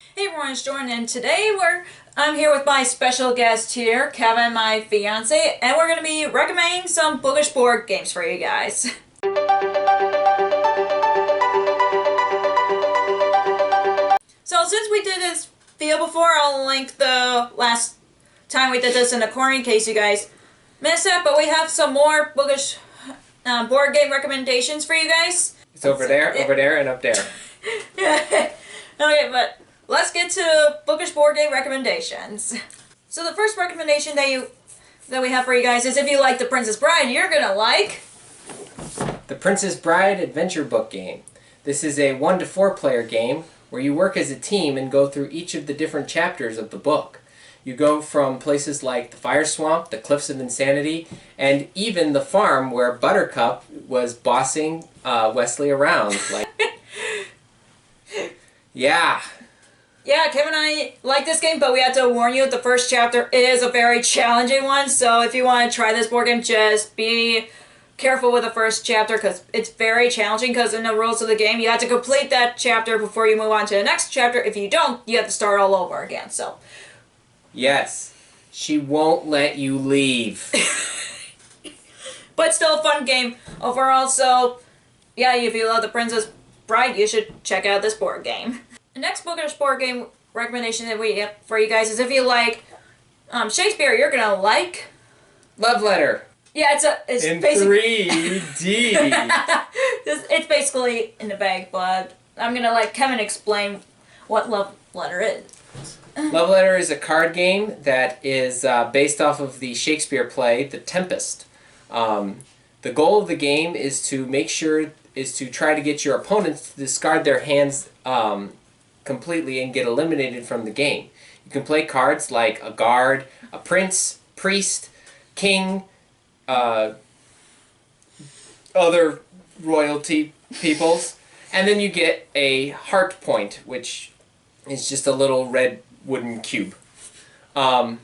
Hey everyone, it's Jordan, and today I'm here with my special guest here, Kevin, my fiance, and we're going to be recommending some bookish board games for you guys. So since we did this video before, I'll link the last time we did this in the corner in case you guys missed it, but we have some more bookish board game recommendations for you guys. It's over there, and up there. Okay, but let's get to bookish board game recommendations. So the first recommendation that we have for you guys is if you like The Princess Bride, you're gonna like The Princess Bride Adventure Book Game. This is a 1 to 4 player game where you work as a team and go through each of the different chapters of the book. You go from places like the Fire Swamp, the Cliffs of Insanity, and even the farm where Buttercup was bossing Wesley around. Yeah. Yeah, Kevin and I like this game, but we have to warn you, the first chapter is a very challenging one, so if you want to try this board game, just be careful with the first chapter, because it's very challenging, because in the rules of the game, you have to complete that chapter before you move on to the next chapter. If you don't, you have to start all over again, so. Yes. She won't let you leave. But still a fun game overall, so yeah, if you love The Princess Bride, you should check out this board game. The next bookish board game recommendation that we have for you guys is if you like Shakespeare, you're gonna like Love Letter. Yeah, it's in basically 3D. it's basically in the bag, but I'm gonna let Kevin explain what Love Letter is. Love Letter is a card game that is based off of the Shakespeare play, The Tempest. The goal of the game is to try to get your opponents to discard their hands completely and get eliminated from the game. You can play cards like a guard, a prince, priest, king, other royalty peoples, and then you get a heart point, which is just a little red wooden cube. The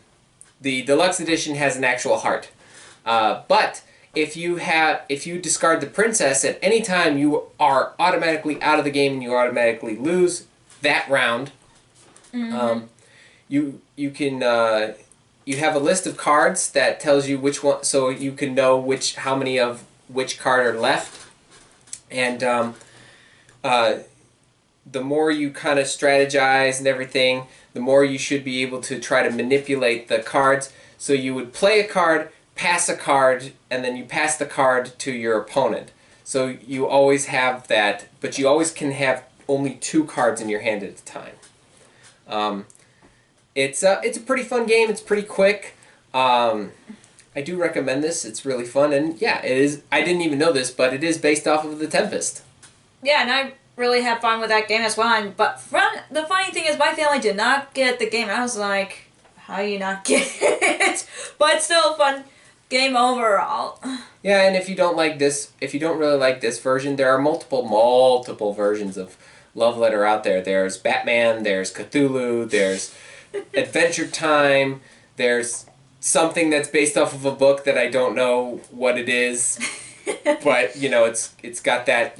deluxe edition has an actual heart, but if you discard the princess at any time, you are automatically out of the game and you automatically lose that round. Mm-hmm. You have a list of cards that tells you which one, so you can know how many of which card are left, and the more you kind of strategize and everything, the more you should be able to try to manipulate the cards. So you would play a card, pass a card, and then you pass the card to your opponent. So you always have that, but you always can have only 2 cards in your hand at a time. It's a pretty fun game. It's pretty quick. I do recommend this. It's really fun, and yeah, it is. I didn't even know this, but it is based off of The Tempest. Yeah, and I really had fun with that game as well. But the funny thing is, my family did not get the game. I was like, how you not get it? But still a fun game overall. Yeah, and if you don't really like this version, there are multiple versions of Love Letter out there. There's Batman, there's Cthulhu, there's Adventure Time, there's something that's based off of a book that I don't know what it is, but it's got that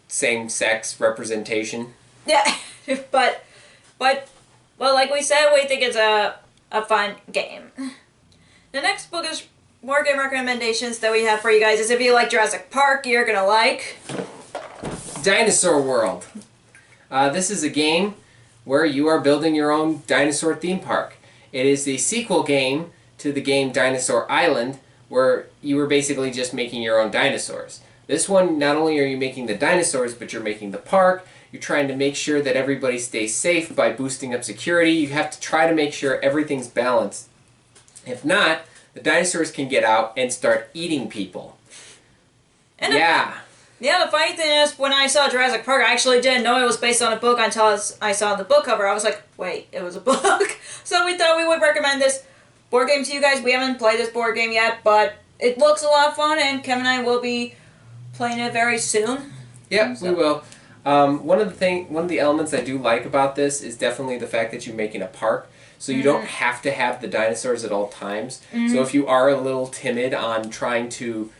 same-sex representation. Yeah, but well, like we said, we think it's a fun game. The next bookish board game recommendations that we have for you guys is if you like Jurassic Park, you're gonna like Dinosaur World. This is a game where you are building your own dinosaur theme park. It is the sequel game to the game Dinosaur Island, where you were basically just making your own dinosaurs. This one, not only are you making the dinosaurs, but you're making the park. You're trying to make sure that everybody stays safe by boosting up security. You have to try to make sure everything's balanced. If not, the dinosaurs can get out and start eating people. And yeah. The funny thing is, when I saw Jurassic Park, I actually didn't know it was based on a book until I saw the book cover. I was like, wait, it was a book? So we thought we would recommend this board game to you guys. We haven't played this board game yet, but it looks a lot of fun, and Kevin and I will be playing it very soon. Yep, we will. One of the elements I do like about this is definitely the fact that you're making a park. So you don't have to have the dinosaurs at all times. So if you are a little timid on trying to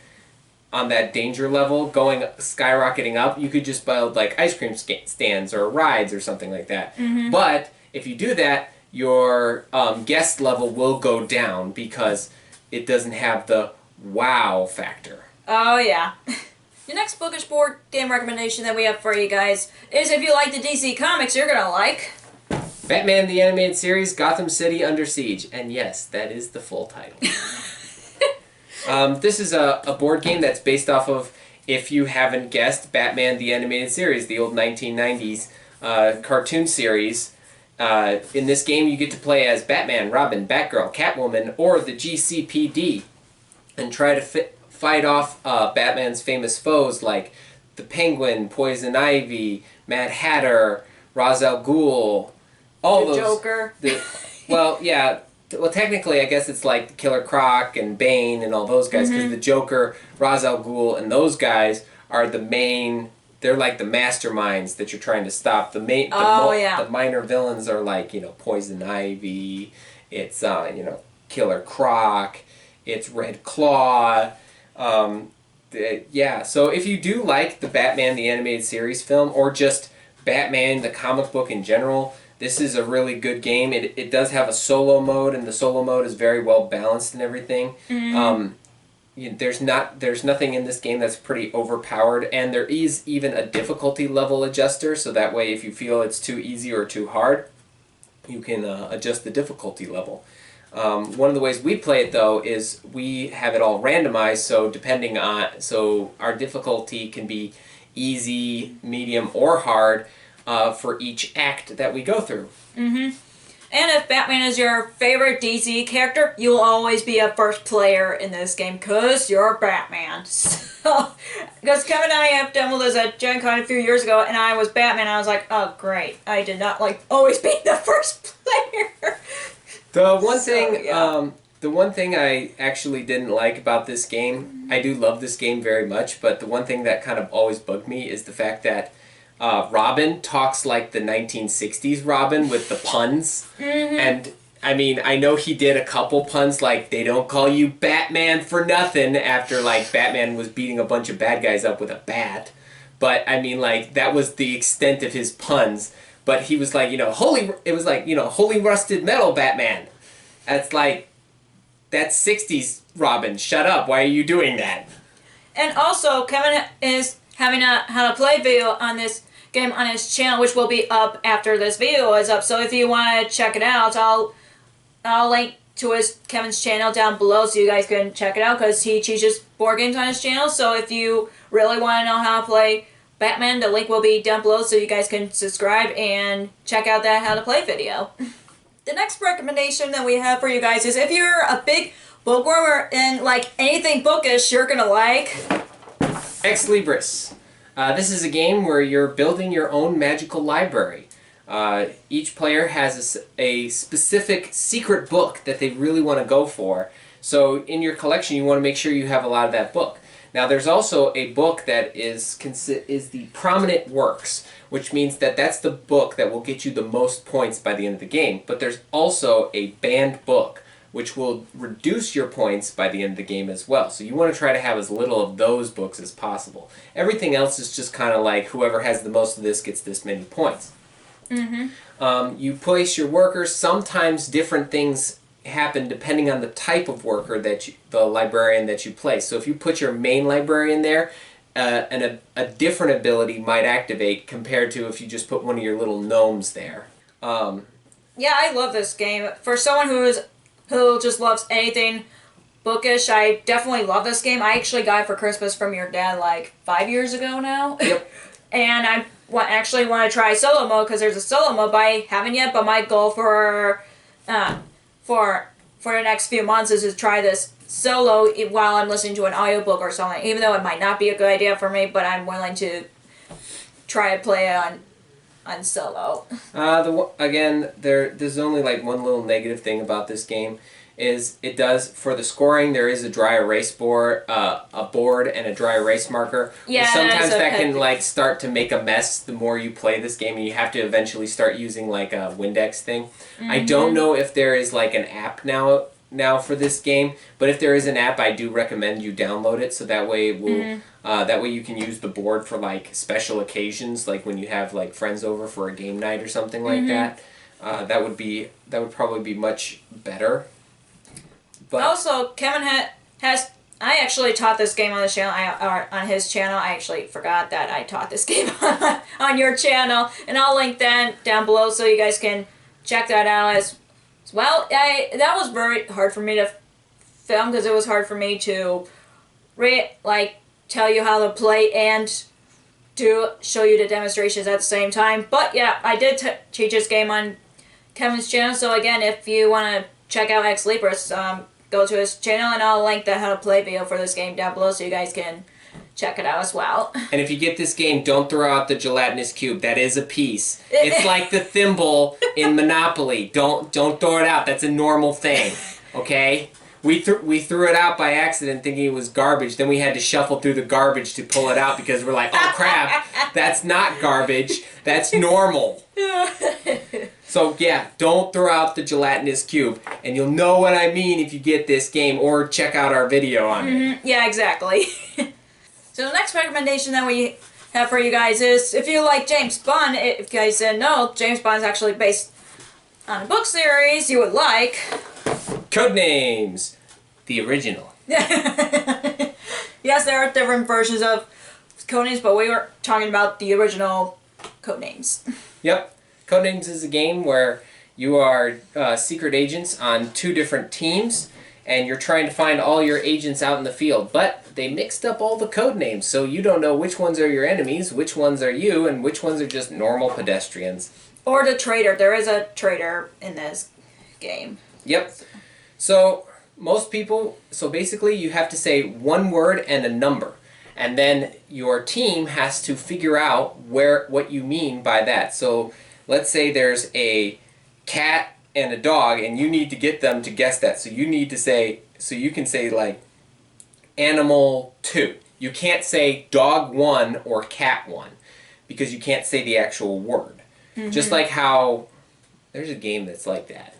on that danger level, going skyrocketing up, you could just build like ice cream stands or rides or something like that. Mm-hmm. But if you do that, your guest level will go down because it doesn't have the wow factor. Oh, yeah. The next bookish board game recommendation that we have for you guys is if you like the DC comics, you're going to like Batman the Animated Series, Gotham City Under Siege. And yes, that is the full title. This is a board game that's based off of, if you haven't guessed, Batman the Animated Series, the old 1990s cartoon series. In this game, you get to play as Batman, Robin, Batgirl, Catwoman, or the GCPD, and try to fight off Batman's famous foes like the Penguin, Poison Ivy, Mad Hatter, Ra's al Ghul, all the those. Joker. Well, yeah. Well, technically, I guess it's like Killer Croc and Bane and all those guys, because the Joker, Ra's al Ghul, and those guys are the main. They're like the masterminds that you're trying to stop. The minor villains are like, Poison Ivy. It's Killer Croc. It's Red Claw. Yeah. So if you do like the Batman the Animated Series film, or just Batman the comic book in general, this is a really good game. It does have a solo mode, and the solo mode is very well balanced and everything. There's nothing in this game that's pretty overpowered, and there is even a difficulty level adjuster, so that way if you feel it's too easy or too hard, you can adjust the difficulty level. One of the ways we play it, though, is we have it all randomized, so our difficulty can be easy, medium, or hard for each act that we go through. Mm-hmm. And if Batman is your favorite DC character, you'll always be a first player in this game because you're Batman. So, because Kevin and I have demoed this at Gen Con a few years ago, and I was Batman, and I was like, oh great, I did not like always being the first player. The one thing I actually didn't like about this game, I do love this game very much, but the one thing that kind of always bugged me is the fact that Robin talks like the 1960s Robin with the puns. And, I mean, I know he did a couple puns like, they don't call you Batman for nothing, after, like, Batman was beating a bunch of bad guys up with a bat. But, I mean, like, that was the extent of his puns. But he was like, holy rusted metal Batman. That's like, that's 60s Robin. Shut up. Why are you doing that? And also, Kevin is having a how to play video on this game on his channel, which will be up after this video is up. So if you want to check it out, I'll link to Kevin's channel down below so you guys can check it out, because he teaches board games on his channel. So if you really want to know how to play Batman, the link will be down below so you guys can subscribe and check out that how to play video. The next recommendation that we have for you guys is if you're a big bookworm and like anything bookish, you're gonna like Xlibris. This is a game where you're building your own magical library. Each player has a specific secret book that they really want to go for. So in your collection, you want to make sure you have a lot of that book. Now, there's also a book that is the prominent works, which means that that's the book that will get you the most points by the end of the game. But there's also a banned book, which will reduce your points by the end of the game as well. So you want to try to have as little of those books as possible. Everything else is just kind of like whoever has the most of this gets this many points. You place your workers. Sometimes different things happen depending on the type of worker the librarian that you place. So if you put your main librarian there, a different ability might activate compared to if you just put one of your little gnomes there. Yeah, I love this game. For someone who just loves anything bookish, I definitely love this game. I actually got it for Christmas from your dad like 5 years ago now. Yep. And I actually want to try solo mode because there's a solo mode, but I haven't yet. But my goal for the next few months is to try this solo while I'm listening to an audiobook or something. Even though it might not be a good idea for me, but I'm willing to try to play it on solo. There's only like one little negative thing about this game, is it does, for the scoring, there is a dry erase board, a board and a dry erase marker. Yeah, sometimes that can like start to make a mess the more you play this game, and you have to eventually start using like a Windex thing. I don't know if there is like an app now now for this game, but if there is an app, I do recommend you download it, so that way it will that way you can use the board for like special occasions, like when you have like friends over for a game night or something like that. That would probably be much better. But also, Kevin has. I actually taught this game on the channel. On his channel. I actually forgot that I taught this game on your channel, and I'll link that down below so you guys can check that out as well. That was very hard for me to film because it was hard for me to tell you how to play and show you the demonstrations at the same time. But yeah, I did teach this game on Kevin's channel. So again, if you want to check out Xlibris, go to his channel, and I'll link the how to play video for this game down below so you guys can check it out as well. And if you get this game, don't throw out the gelatinous cube. That is a piece. It's like the thimble in Monopoly. Don't throw it out. That's a normal thing. Okay? We threw it out by accident thinking it was garbage. Then we had to shuffle through the garbage to pull it out because we're like, oh crap, that's not garbage. That's normal. So yeah, don't throw out the gelatinous cube. And you'll know what I mean if you get this game or check out our video on it. Yeah, exactly. So the next recommendation that we have for you guys is, if you like James Bond, if you guys didn't know, James Bond is actually based on a book series you would like. Codenames, the original. Yes, there are different versions of Codenames, but we were talking about the original Codenames. Yep. Codenames is a game where you are secret agents on 2 different teams, and you're trying to find all your agents out in the field. But they mixed up all the codenames, so you don't know which ones are your enemies, which ones are you, and which ones are just normal pedestrians. Or the traitor. There is a traitor in this game. Yep. So most people, so basically you have to say one word and a number. And then your team has to figure out what you mean by that. So let's say there's a cat and a dog, and you need to get them to guess that. So you need to say, so you can say like animal 2. You can't say dog 1 or cat 1 because you can't say the actual word. Just like how there's a game that's like that.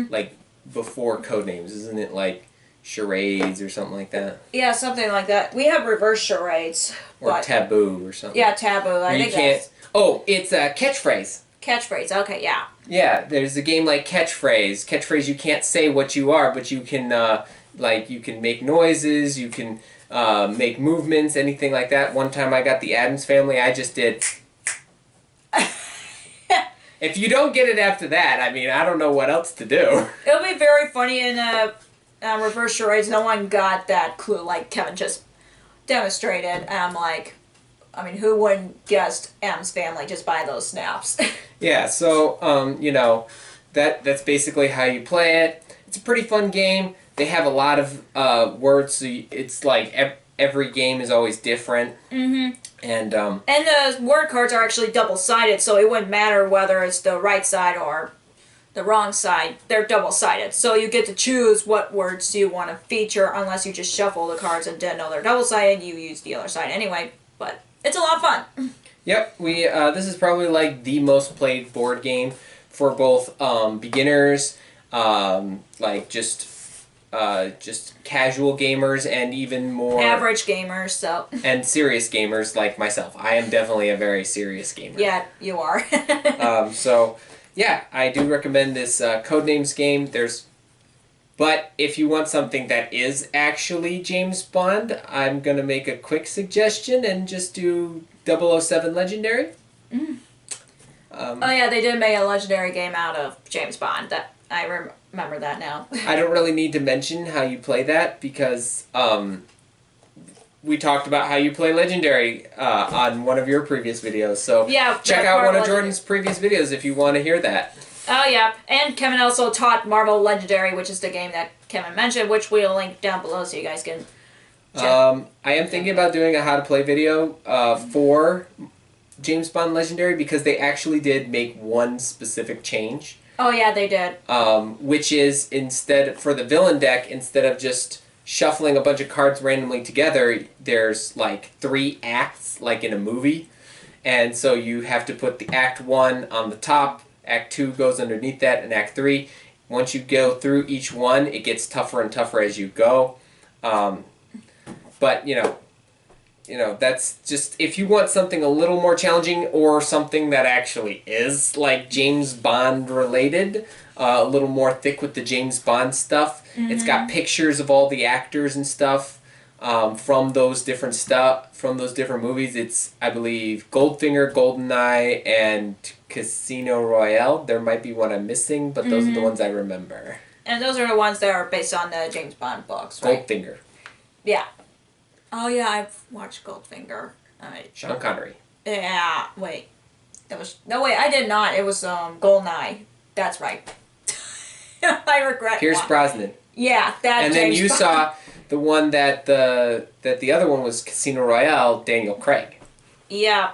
Like before Codenames, isn't it like charades or something like that? Yeah, something like that. We have reverse charades. Or taboo or something. Yeah, taboo. I think that's... Oh, it's a catchphrase. Catchphrase, okay, yeah. Yeah, there's a game like Catchphrase. Catchphrase, you can't say what you are, but you can, you can make noises, you can make movements, anything like that. One time I got the Addams Family, I just did... If you don't get it after that, I mean, I don't know what else to do. It'll be very funny in reverse charades. No one got that clue like Kevin just demonstrated. And I'm like, I mean, who wouldn't guess M's Family just by those snaps? Yeah, so, you know, that's basically how you play it. It's a pretty fun game. They have a lot of words, so it's like every game is always different. And the word cards are actually double-sided, so it wouldn't matter whether it's the right side or the wrong side. They're double-sided, so you get to choose what words you want to feature, unless you just shuffle the cards and didn't know they're double-sided. You use the other side anyway, but it's a lot of fun. Yep, this is probably like the most played board game for both beginners, like just casual gamers, and even more average gamers, so and serious gamers like myself. I am definitely a very serious gamer. Yeah, you are. So yeah, I do recommend this Codenames game. But if you want something that is actually James Bond, I'm gonna make a quick suggestion and just do 007 Legendary. Oh yeah, they did make a Legendary game out of James Bond. That I remember that now. I don't really need to mention how you play that because we talked about how you play Legendary on one of your previous videos. So yeah, check out one of Jordan's previous videos if you want to hear that. Oh yeah, and Kevin also taught Marvel Legendary, which is the game that Kevin mentioned, which we'll link down below so you guys can check. I am thinking about doing a how to play video for James Bond Legendary because they actually did make one specific change. Oh yeah, they did. Which is for the villain deck, instead of just shuffling a bunch of cards randomly together, there's like 3 acts, like in a movie. And so you have to put the Act 1 on the top, Act 2 goes underneath that, and Act 3. Once you go through each one, it gets tougher and tougher as you go. But that's just if you want something a little more challenging or something that actually is like James Bond related, a little more thick with the James Bond stuff. Mm-hmm. It's got pictures of all the actors and stuff from those different movies. It's, I believe, Goldfinger, GoldenEye, and Casino Royale. There might be one I'm missing, but those are the ones I remember. And those are the ones that are based on the James Bond books, right? Goldfinger. Yeah. Oh yeah, I've watched Goldfinger. Sean Connery. Yeah, wait. I did not. It was GoldenEye. That's right. I regret. Pierce Brosnan. Yeah, that. And then you saw the one that the other one was Casino Royale, Daniel Craig. Yeah,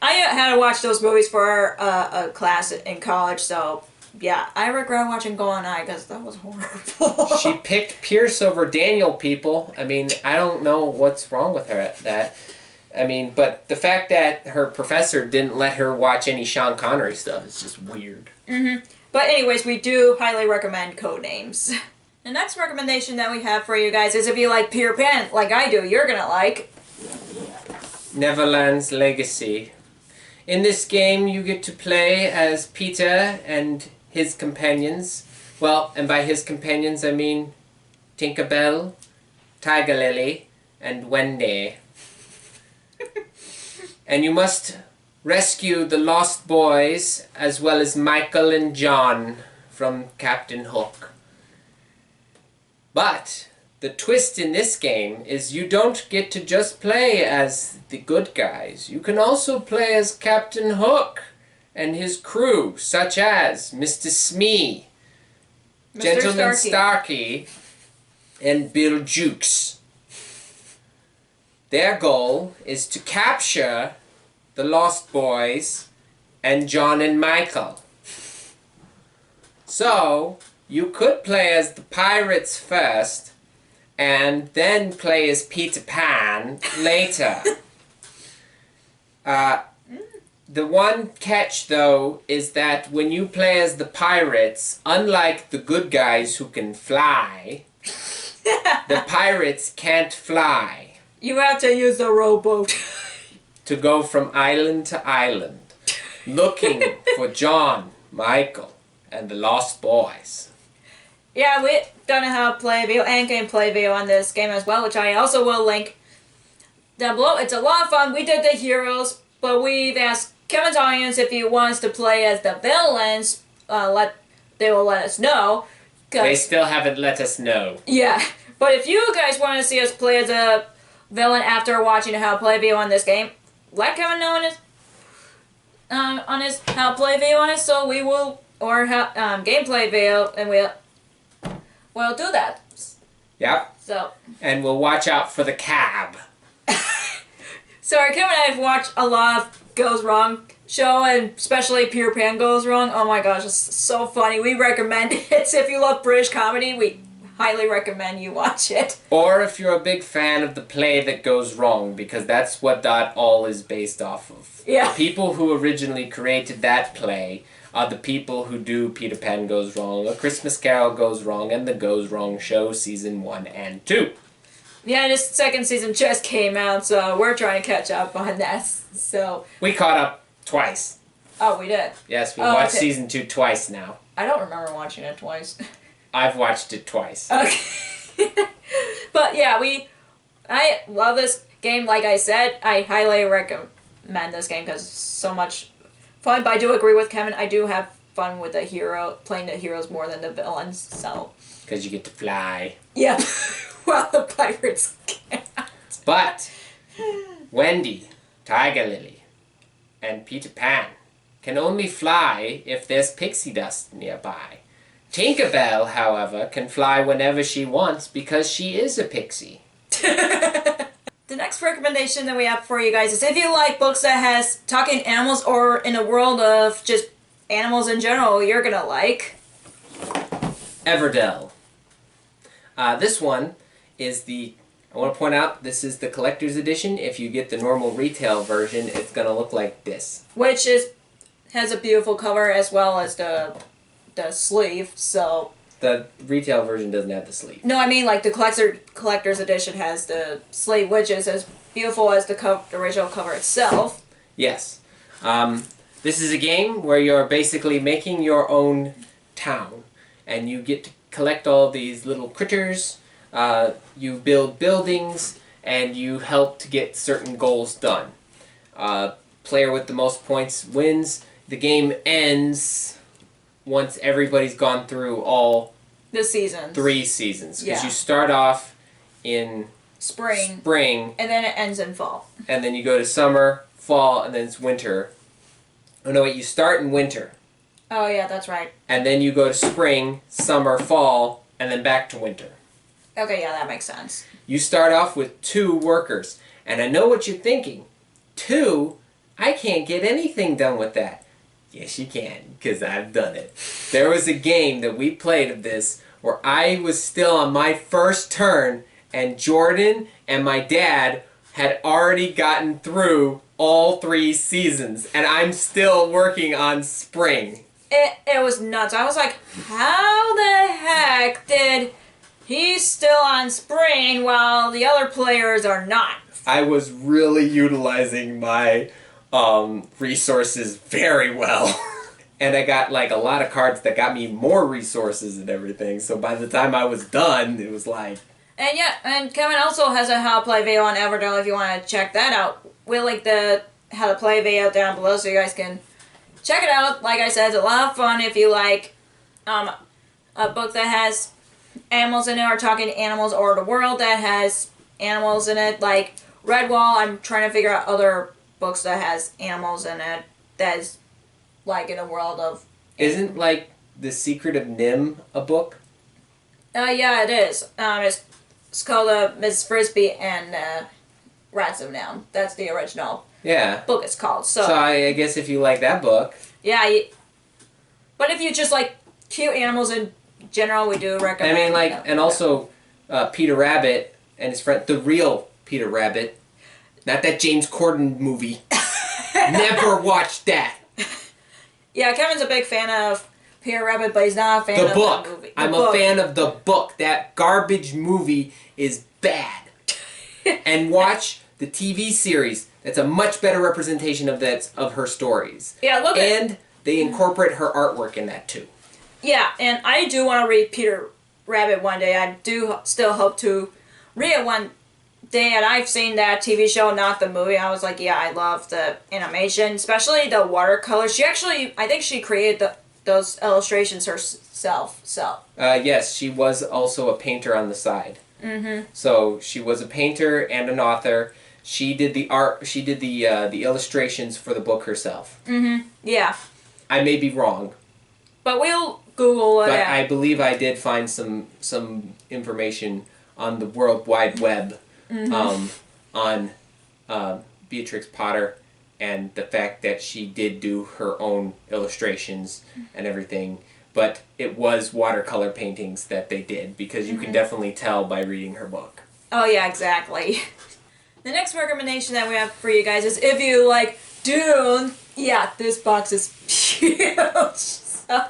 I had to watch those movies for a class in college, so yeah, I regret watching GoldenEye because that was horrible. She picked Pierce over Daniel, people. I mean, I don't know what's wrong with her at that. I mean, but the fact that her professor didn't let her watch any Sean Connery stuff is just weird. Mm-hmm. But anyways, we do highly recommend Codenames. The next recommendation that we have for you guys is if you like Peter Pan, like I do, you're gonna like Neverland's Legacy. In this game, you get to play as Peter and his companions. Well, and by his companions, I mean Tinkerbell, Tiger Lily, and Wendy. And you must rescue the lost boys, as well as Michael and John from Captain Hook. But the twist in this game is you don't get to just play as the good guys. You can also play as Captain Hook and his crew, such as Mr. Smee, Gentleman Starkey, and Bill Jukes. Their goal is to capture the Lost Boys and John and Michael. So, you could play as the pirates first, and then play as Peter Pan later. The one catch, though, is that when you play as the pirates, unlike the good guys who can fly, the pirates can't fly. You have to use a rowboat. To go from island to island, looking for John, Michael, and the Lost Boys. Yeah, we're gonna have play video and gameplay video on this game as well, which I also will link down below. It's a lot of fun. We did the heroes, but we've asked Kevin's audience if he wants to play as the villains. They will let us know. They still haven't let us know. Yeah, but if you guys want to see us play as a villain after watching how play video on this game, let Kevin know on his how play video on it, so we will, or gameplay video, and we'll do that. Yep. So. And we'll watch out for the cab. Sorry, Kevin and I have watched a lot of Goes Wrong show, and especially Peter Pan Goes Wrong. Oh my gosh, it's so funny. We recommend it. If you love British comedy, we highly recommend you watch it. Or if you're a big fan of the play that goes wrong, because that's what that all is based off of. Yeah. The people who originally created that play are the people who do Peter Pan Goes Wrong, A Christmas Carol Goes Wrong, and The Goes Wrong Show Season 1 and 2. Yeah, this second season just came out, so we're trying to catch up on that. So we caught up twice. Oh, we did? Yes, we watched Season 2 twice now. I don't remember watching it twice. I've watched it twice. Okay. But yeah, I love this game. Like I said, I highly recommend this game because it's so much fun. But I do agree with Kevin. I do have fun with playing the heroes more than the villains. So. Because you get to fly. Yeah. Well, the pirates can't. But Wendy, Tiger Lily, and Peter Pan can only fly if there's pixie dust nearby. Tinkerbell, however, can fly whenever she wants because she is a pixie. The next recommendation that we have for you guys is if you like books that has talking animals or in a world of just animals in general, you're gonna like Everdell. This one is I want to point out, this is the collector's edition. If you get the normal retail version, it's gonna look like this. Which has a beautiful cover as well as the sleeve, so The retail version doesn't have the sleeve. No, I mean like the collector's edition has the sleeve, which is as beautiful as the original cover itself. Yes. This is a game where you're basically making your own town, and you get to collect all these little critters. You build buildings, and you help to get certain goals done. Player with the most points wins. The game ends once everybody's gone through all the seasons. 3 seasons. Because Yeah. you start off in spring, and then it ends in fall. And then you go to summer, fall, and then it's winter. Oh no, wait, you start in winter. Oh yeah, that's right. And then you go to spring, summer, fall, and then back to winter. Okay, yeah, that makes sense. You start off with 2 workers. And I know what you're thinking. 2? I can't get anything done with that. Yes, you can, because I've done it. There was a game that we played of this where I was still on my first turn, and Jordan and my dad had already gotten through all 3 seasons, and I'm still working on spring. It was nuts. I was like, how the heck did he still on spring while the other players are not? I was really utilizing my resources very well. And I got like a lot of cards that got me more resources and everything. So by the time I was done, it was like... And yeah, and Kevin also has a how to play video on Everdell if you want to check that out. We'll link the how to play video down below so you guys can check it out. Like I said, it's a lot of fun if you like a book that has animals in it, or talking animals, or the world that has animals in it. Like Redwall, I'm trying to figure out other books that has animals in it that is like in a world of... Isn't like The Secret of Nim a book? Yeah, it is. It's called Miss Frisbee and Rats of Nim. That's the original book it's called. So I guess if you like that book... Yeah, but if you just like cute animals in general, we do recommend... I mean, like, and also Peter Rabbit and his friend, the real Peter Rabbit, not that James Corden movie. Never watched that. Yeah, Kevin's a big fan of Peter Rabbit, but he's not a fan of book. the movie. I'm a fan of the book. That garbage movie is bad. And watch the TV series. That's a much better representation of her stories. Yeah, look at... And they incorporate her artwork in that too. Yeah, and I do want to read Peter Rabbit one day. I do still hope to read it one day, and I've seen that TV show, not the movie. I was like, yeah, I love the animation, especially the watercolors. I think she created those illustrations herself. So. Yes, she was also a painter on the side. Mm-hmm. So she was a painter and an author. She did the art. She did the illustrations for the book herself. Mm-hmm. Yeah. I may be wrong. But we'll Google it. But I believe I did find some information on the World Wide Web on Beatrix Potter and the fact that she did do her own illustrations and everything. But it was watercolor paintings that they did, because you can definitely tell by reading her book. Oh yeah, exactly. The next recommendation that we have for you guys is if you like Dune. Yeah, this box is huge. So.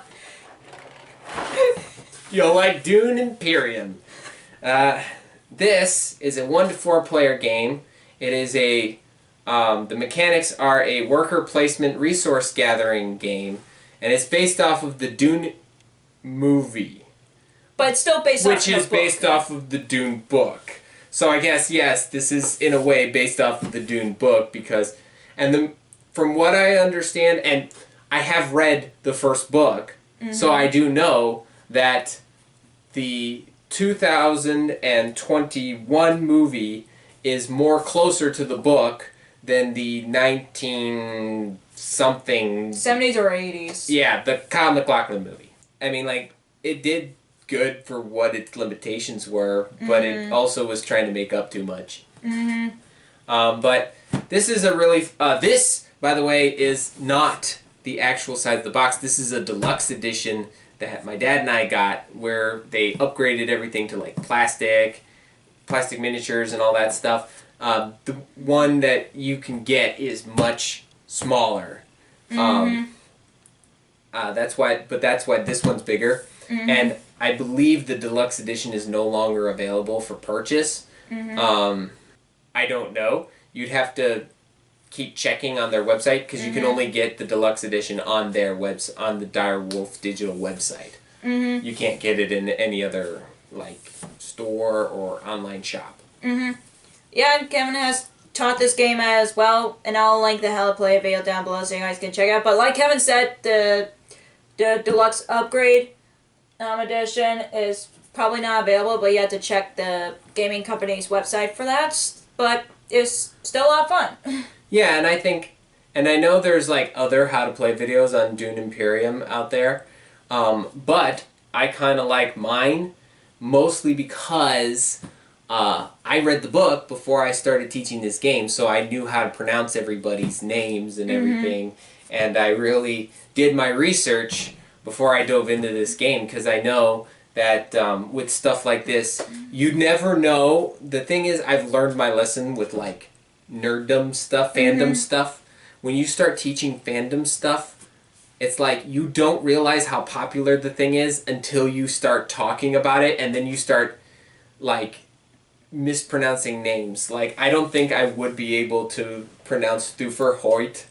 You'll like Dune Imperium. This is a 1 to 4 player game. It is the mechanics are a worker placement resource gathering game, and it's based off of the Dune movie. But it's still based which is based off of the Dune book. So I guess, yes, this is in a way based off of the Dune book, because, from what I understand, and I have read the first book, so I do know that the 2021 movie is more closer to the book than the 19-something... 70s or 80s. Yeah, the Kyle MacLachlan movie. I mean, like, it did good for what its limitations were, but it also was trying to make up too much. But this is a really... this, by the way, is not the actual size of the box. This is a deluxe edition that my dad and I got, where they upgraded everything to like plastic miniatures and all that stuff. The one that you can get is much smaller. That's why this one's bigger. And I believe the deluxe edition is no longer available for purchase. I don't know. You'd have to keep checking on their website because you can only get the deluxe edition on their on the Dire Wolf digital website. You can't get it in any other like store or online shop. Yeah, and Kevin has taught this game as well, and I'll link the How to Play video down below so you guys can check it out. But like Kevin said, the deluxe upgrade edition is probably not available, but you have to check the gaming company's website for that. But it's still a lot of fun. Yeah, and I think, and I know there's like other How to Play videos on Dune Imperium out there, but I kind of like mine mostly because I read the book before I started teaching this game, so I knew how to pronounce everybody's names and everything, and I really did my research before I dove into this game, because I know that with stuff like this, you never know. The thing is, I've learned my lesson with like nerddom stuff, fandom stuff. When you start teaching fandom stuff, it's like you don't realize how popular the thing is until you start talking about it, and then you start like mispronouncing names. Like, I don't think I would be able to pronounce Thufir Hoyt,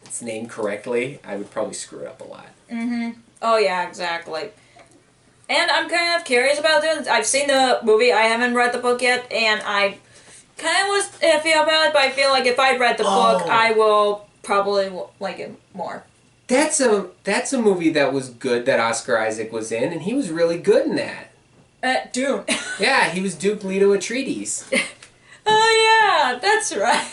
its name, correctly. I would probably screw it up a lot. Oh yeah, exactly. And I'm kind of curious about this. I've seen the movie. I haven't read the book yet, and I kind of was iffy about it. But I feel like if I read the book, I will probably like it more. That's a movie that was good that Oscar Isaac was in, and he was really good in that. Dune. Yeah, he was Duke Leto Atreides. Oh yeah, that's right.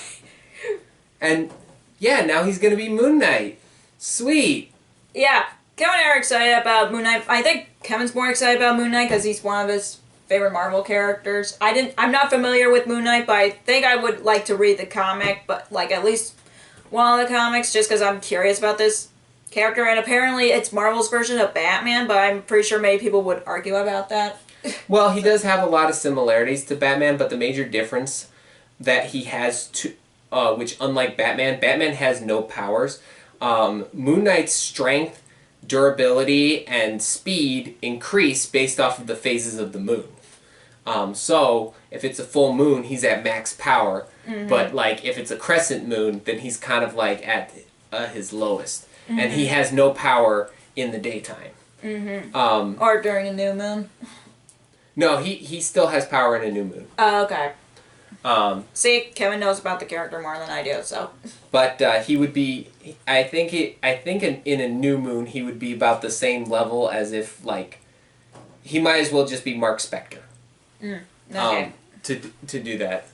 And yeah, now he's gonna be Moon Knight. Sweet. Yeah, Kevin and I are excited about Moon Knight. I think Kevin's more excited about Moon Knight because he's one of his favorite Marvel characters. I'm not familiar with Moon Knight, but I think I would like to read the comic, but like at least one of the comics, just because I'm curious about this character. And apparently it's Marvel's version of Batman, but I'm pretty sure many people would argue about that. Well, he does have a lot of similarities to Batman, but the major difference that he has which unlike Batman has no powers. Moon Knight's strength, durability, and speed increase based off of the phases of the moon. So if it's a full moon, he's at max power. But like if it's a crescent moon, then he's kind of like at his lowest, and he has no power in the daytime. Or during a new moon. No, he still has power in a new moon. Oh, okay. See, Kevin knows about the character more than I do, so. But he would be, I think in a new moon he would be about the same level as if like, he might as well just be Mark Spector. Okay. To do that.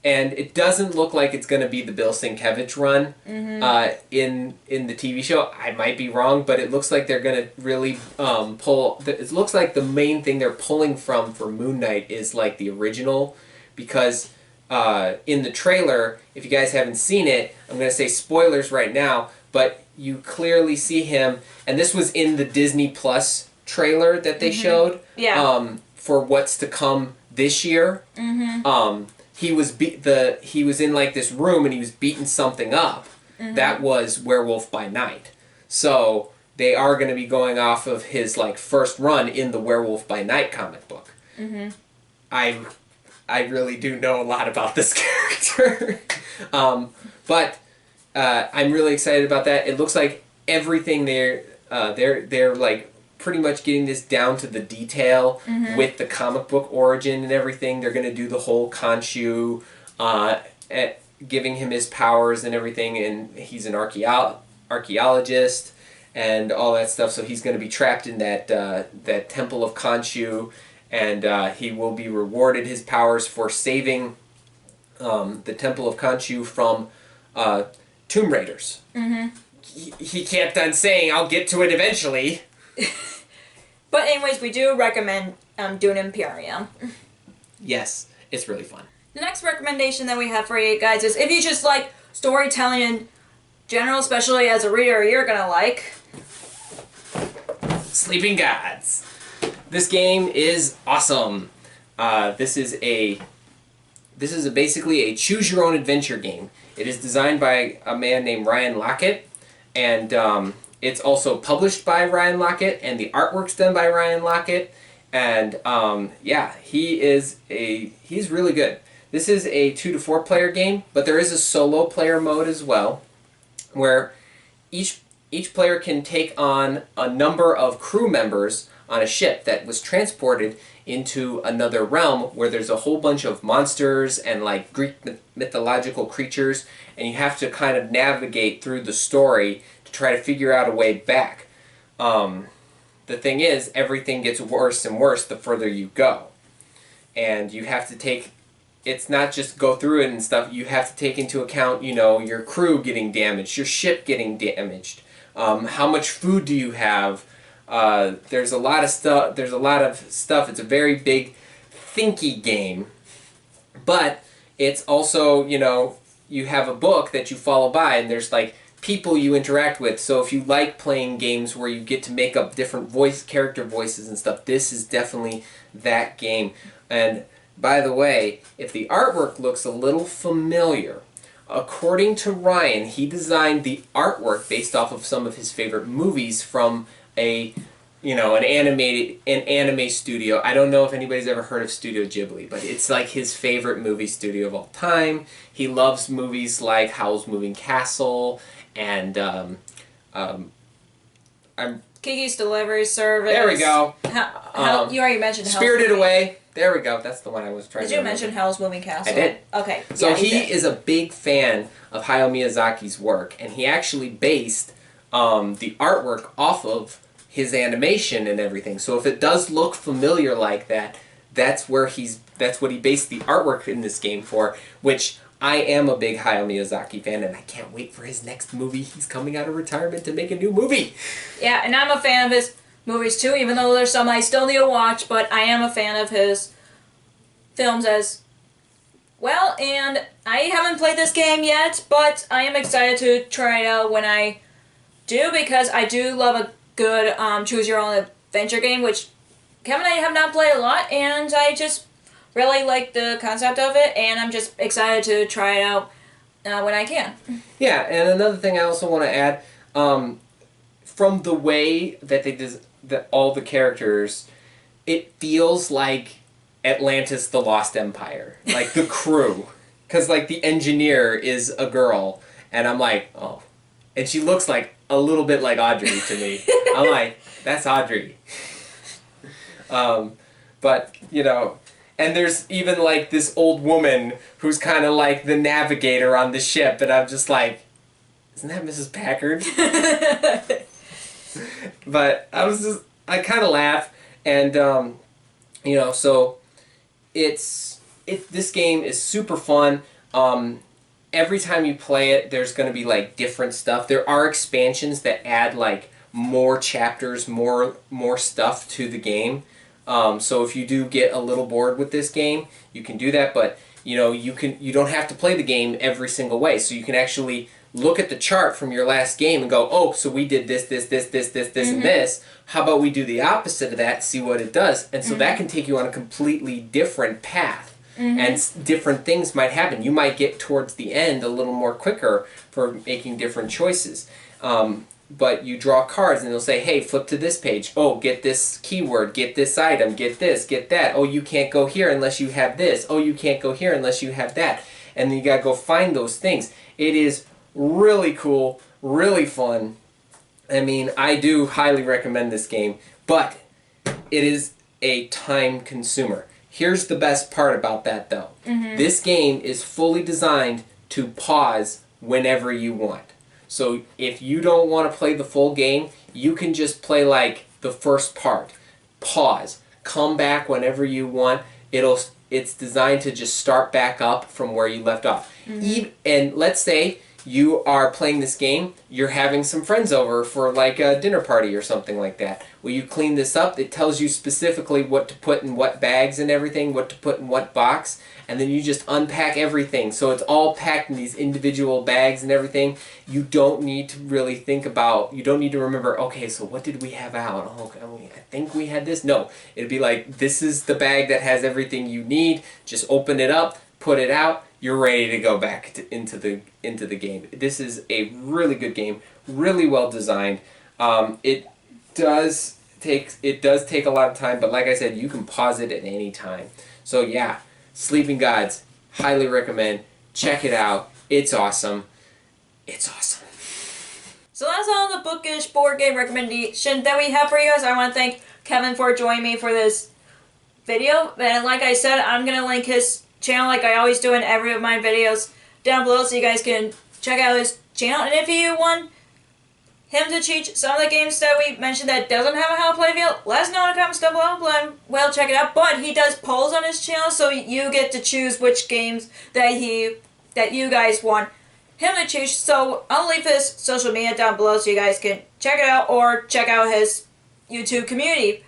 And it doesn't look like it's going to be the Bill Sienkiewicz run in the TV show. I might be wrong, but it looks like they're going to really pull. It looks like the main thing they're pulling from for Moon Knight is like the original, because in the trailer, if you guys haven't seen it, I'm going to say spoilers right now, but you clearly see him, and this was in the Disney Plus trailer that they showed. Yeah. For what's to come this year. He was in like this room and he was beating something up. That was Werewolf by Night. So they are going to be going off of his like first run in the Werewolf by Night comic book. I really do know a lot about this character. But I'm really excited about that. It looks like everything they're like pretty much getting this down to the detail with the comic book origin and everything. They're going to do the whole Khonshu, giving him his powers and everything, and he's an archaeologist and all that stuff, so he's going to be trapped in that temple of Khonshu, and he will be rewarded his powers for saving the temple of Khonshu from tomb raiders. He kept on saying, I'll get to it eventually. But anyways, we do recommend Dune Imperium. Yes, it's really fun. The next recommendation that we have for you guys is if you just like storytelling in general, especially as a reader, you're gonna like Sleeping Gods. This game is awesome. This is basically a choose your own adventure game. It is designed by a man named Ryan Lockett, and It's also published by Ryan Lockett, and the artwork's done by Ryan Lockett. And yeah, he's really good. This is a 2 to 4 player game, but there is a solo player mode as well, where each player can take on a number of crew members on a ship that was transported into another realm where there's a whole bunch of monsters and like Greek mythological creatures, and you have to kind of navigate through the story to try to figure out a way back. The thing is, everything gets worse and worse the further you go. And you have to take, it's not just go through it and stuff, you have to take into account, you know, your crew getting damaged, your ship getting damaged, how much food do you have. There's a lot of stuff. It's a very big, thinky game, but it's also, you know, you have a book that you follow by, and there's like people you interact with. So if you like playing games where you get to make up different character voices and stuff, this is definitely that game. And by the way, if the artwork looks a little familiar, according to Ryan, he designed the artwork based off of some of his favorite movies from an anime studio. I don't know if anybody's ever heard of Studio Ghibli, but it's like his favorite movie studio of all time. He loves movies like Howl's Moving Castle and Kiki's Delivery Service. There we go. You already mentioned Spirited Away. There we go. That's the one I was trying to remember. Did you mention Howl's Moving Castle? I did. Okay. So yeah, he is a big fan of Hayao Miyazaki's work, and he actually based the artwork off of his animation and everything. So if it does look familiar like that, that's what he based the artwork in this game for, which I am a big Hayao Miyazaki fan, and I can't wait for his next movie. He's coming out of retirement to make a new movie. Yeah, and I'm a fan of his movies too, even though there's some I still need to watch, but I am a fan of his films as well, and I haven't played this game yet, but I am excited to try it out when I do, because I do love a good choose-your-own-adventure game, which Kevin and I have not played a lot, and I just really like the concept of it, and I'm just excited to try it out when I can. Yeah, and another thing I also want to add, from the way that they all the characters, it feels like Atlantis: The Lost Empire, like the crew, because like the engineer is a girl, and I'm like, oh, and she looks like a little bit like Audrey to me. I'm like, that's Audrey. But you know. And there's even, like, this old woman who's kind of like the navigator on the ship, and I'm just like, isn't that Mrs. Packard? But I kind of laugh, and, you know, so this game is super fun. Every time you play it, there's going to be, like, different stuff. There are expansions that add, like, more chapters, more stuff to the game. So if you do get a little bored with this game, you can do that, but you know, you don't have to play the game every single way. So you can actually look at the chart from your last game and go, oh, so we did this, and this. How about we do the opposite of that, see what it does? And so that can take you on a completely different path. And different things might happen. You might get towards the end a little more quicker for making different choices. But you draw cards and they'll say, hey, flip to this page. Oh, get this keyword, get this item, get this, get that. Oh, you can't go here unless you have this. Oh, you can't go here unless you have that. And then you gotta go find those things. It is really cool, really fun. I mean, I do highly recommend this game, but it is a time consumer. Here's the best part about that, though. This game is fully designed to pause whenever you want. So if you don't want to play the full game, you can just play like the first part. Pause. Come back whenever you want. It's designed to just start back up from where you left off. And let's say you are playing this game, you're having some friends over for like a dinner party or something like that. Well, you clean this up, it tells you specifically what to put in what bags and everything, what to put in what box, and then you just unpack everything. So it's all packed in these individual bags and everything. You don't need to really think about, you don't need to remember, okay, so what did we have out? Oh, okay, I think we had this. No, it'd be like, this is the bag that has everything you need. Just open it up, put it out, you're ready to go back into the game. This is a really good game, really well designed. It does take a lot of time, but like I said, you can pause it at any time. So yeah, Sleeping Gods, highly recommend. Check it out. It's awesome. It's awesome. So that's all the Bookish board game recommendation that we have for you guys. I want to thank Kevin for joining me for this video. And like I said, I'm going to link his channel like I always do in every of my videos down below so you guys can check out his channel. And if you want him to teach some of the games that we mentioned that doesn't have a how to play video, let us know in the comments down below and we'll check it out. But he does polls on his channel, so you get to choose which games that you guys want him to choose. So I'll leave his social media down below so you guys can check it out or check out his YouTube community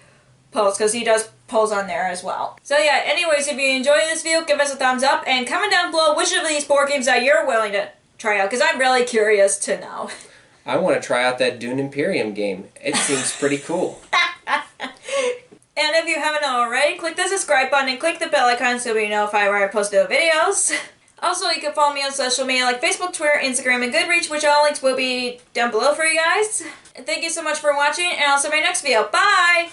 posts because he does polls on there as well. So yeah, anyways, if you enjoyed this video, give us a thumbs up and comment down below which of these board games that you're willing to try out because I'm really curious to know. I want to try out that Dune Imperium game. It seems pretty cool. And if you haven't already, click the subscribe button and click the bell icon so you'll be notified when I post new videos. Also, you can follow me on social media like Facebook, Twitter, Instagram, and Goodreads, which all links will be down below for you guys. And thank you so much for watching, and I'll see you in my next video. Bye!